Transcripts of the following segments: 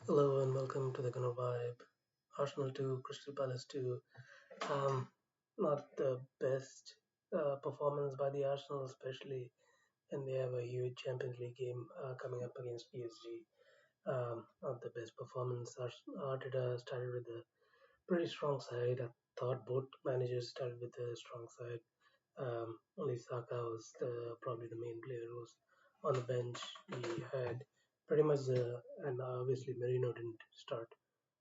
Hello and welcome to the Gonna Vibe. Arsenal 2, Crystal Palace 2. Um, Not the best performance by the Arsenal, especially when they have a huge Champions League game coming up against PSG. Not the best performance. Arteta started with a pretty strong side. I thought both managers started with a strong side. Only Saka was probably the main player who was on the bench. We had pretty much, and obviously Merino didn't start,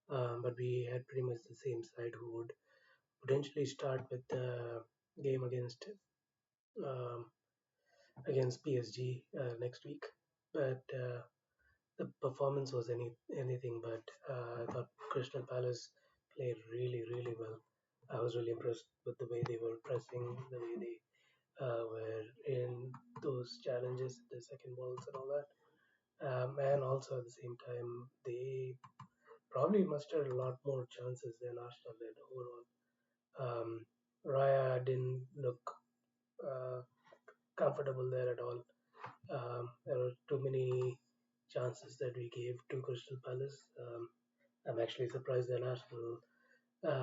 but we had pretty much the same side who would potentially start with the game um, against PSG next week. But the performance was anything but. I thought Crystal Palace played really well. I was really impressed with the way they were pressing, the way they were in those challenges, the second balls and all that. And also at the same time, they probably mustered a lot more chances than Arsenal did overall. Raya didn't look uh, comfortable there at all. There were too many chances that we gave to Crystal Palace. I'm actually surprised that Arsenal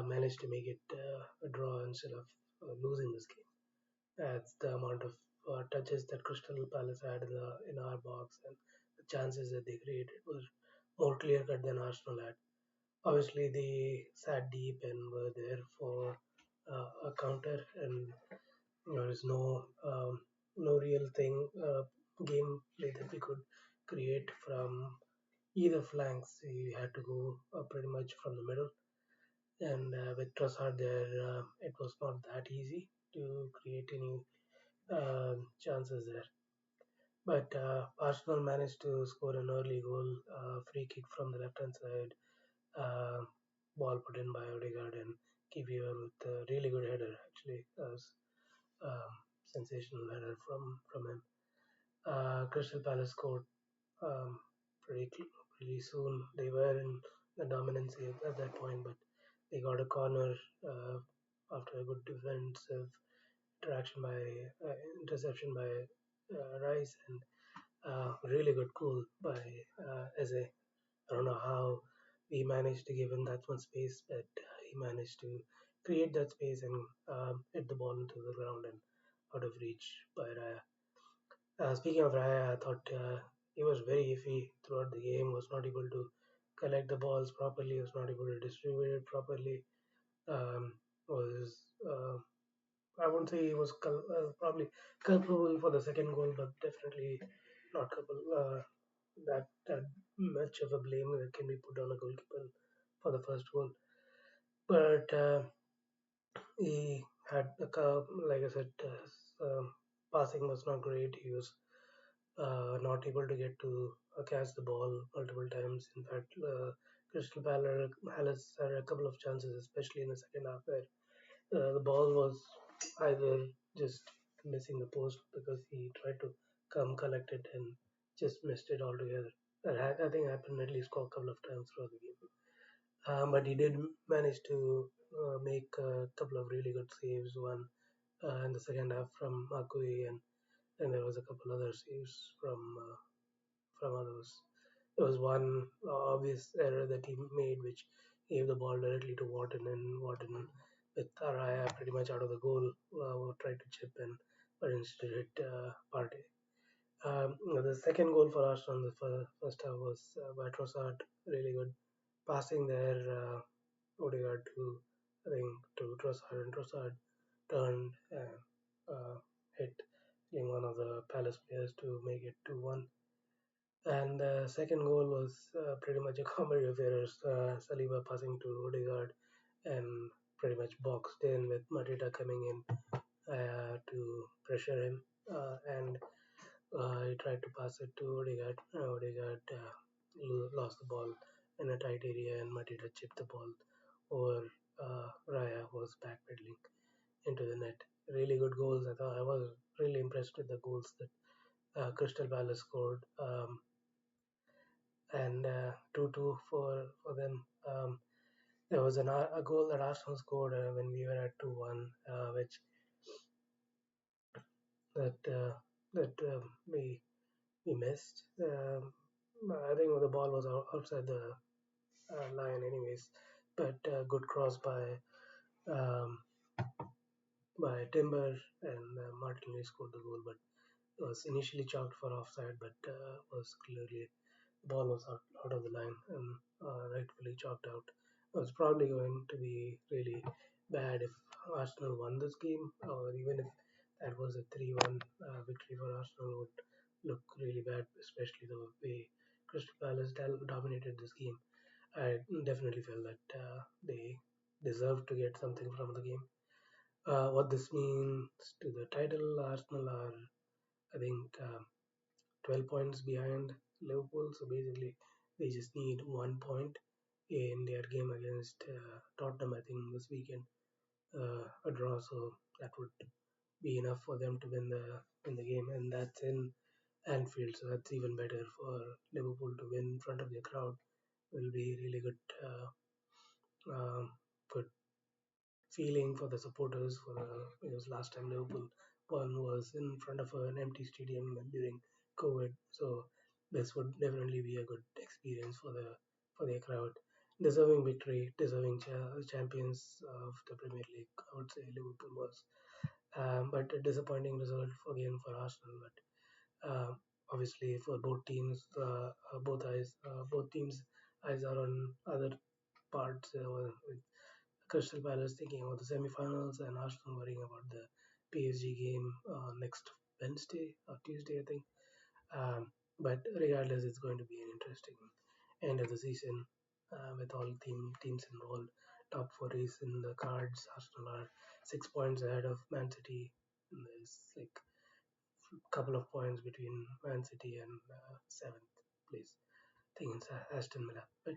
managed to make it a draw instead of losing this game. That's the amount of touches that Crystal Palace had in our box and the chances that they created was more clear cut than Arsenal had. Obviously, they sat deep and were there for a counter, and there is no real thing gameplay that we could create from either flanks. We had to go pretty much from the middle, and with Trossard there, it was not that easy to create any chances there. But Arsenal managed to score an early goal, free kick from the left hand side, uh, ball put in by Odegaard and Kivior with a really good header. Actually, that was um, sensational header from him. Crystal Palace scored um, pretty soon. They were in the dominance at that point, but they got a corner after a good defensive interaction by interception by Rice and really good goal by Eze. I don't know how we managed to give him that much space, but he managed to create that space and hit the ball into the ground and out of reach by Raya. Speaking of Raya, I thought he was very iffy throughout the game, was not able to collect the balls properly, was not able to distribute it properly. Was I won't say he was probably culpable for the second goal, but definitely not culpable. That much of a blame that can be put on a goalkeeper for the first goal. But he had the curve, like I said, passing was not great. He was not able to get to catch the ball multiple times. In fact, Crystal Palace had a couple of chances, especially in the second half, where the ball was either just missing the post because he tried to come collect it and just missed it altogether. I think happened at least a couple of times throughout the game. But he did manage to make a couple of really good saves. One in the second half from Makui, and there was a couple other saves from others. There was one obvious error that he made, which gave the ball directly to Wharton, and Wharton, with Raya pretty much out of the goal, tried to chip in, but instead hit Partey. The second goal for Arsenal in the first half was by Trossard, really good passing there. Odegaard to I think to Trossard, and Trossard turned and hit in one of the Palace players to make it 2-1. And the second goal was pretty much a comedy of errors. Saliba passing to Odegaard and pretty much boxed in with Mateta coming in to pressure him. And he tried to pass it to Odegaard. Odegaard lost the ball in a tight area and Mateta chipped the ball over Raya, who was backpedaling into the net. Really good goals. I thought I was really impressed with the goals that Crystal Palace scored. And 2-2 for them. There was a goal that Arsenal scored when we were at 2-1, which that that we missed. I think the ball was outside the line, anyways. But good cross um, by Timber, and Martinelli scored the goal, but was initially chalked for offside, but was clearly the ball was out of the line and rightfully chalked out. It was probably going to be really bad if Arsenal won this game, or even if that was a 3-1 victory for Arsenal would look really bad, especially the way Crystal Palace dominated this game. I definitely felt that they deserved to get something from the game. What this means to the title, Arsenal are, I think, 12 points behind Liverpool. So basically, they just need 1 point in their game against Tottenham, I think, this weekend. A draw, so that would be enough for them to win the game, and that's in Anfield, so that's even better for Liverpool to win in front of their crowd. Will be really good, good feeling for the supporters. For the because last time Liverpool won was in front of an empty stadium during COVID, so this would definitely be a good experience for their crowd. Deserving victory, deserving champions of the Premier League. I would say Liverpool was, but a disappointing result again for Arsenal. But obviously for both teams, both teams' eyes are on other parts. With Crystal Palace thinking about the semi-finals and Arsenal worrying about the PSG game next Wednesday or Tuesday, I think. Um, but regardless, it's going to be an interesting end of the season with all teams involved. Top four is in the cards. Arsenal are 6 points ahead of Man City. And there's like a couple of points between Man City and seventh place. I think it's Aston Villa. But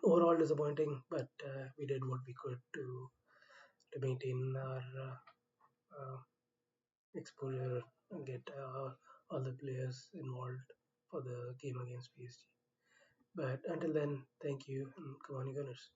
overall disappointing. But we did what we could to maintain our uh, exposure and get all the players involved for the game against PSG. But until then, thank you and come on, you Gunners.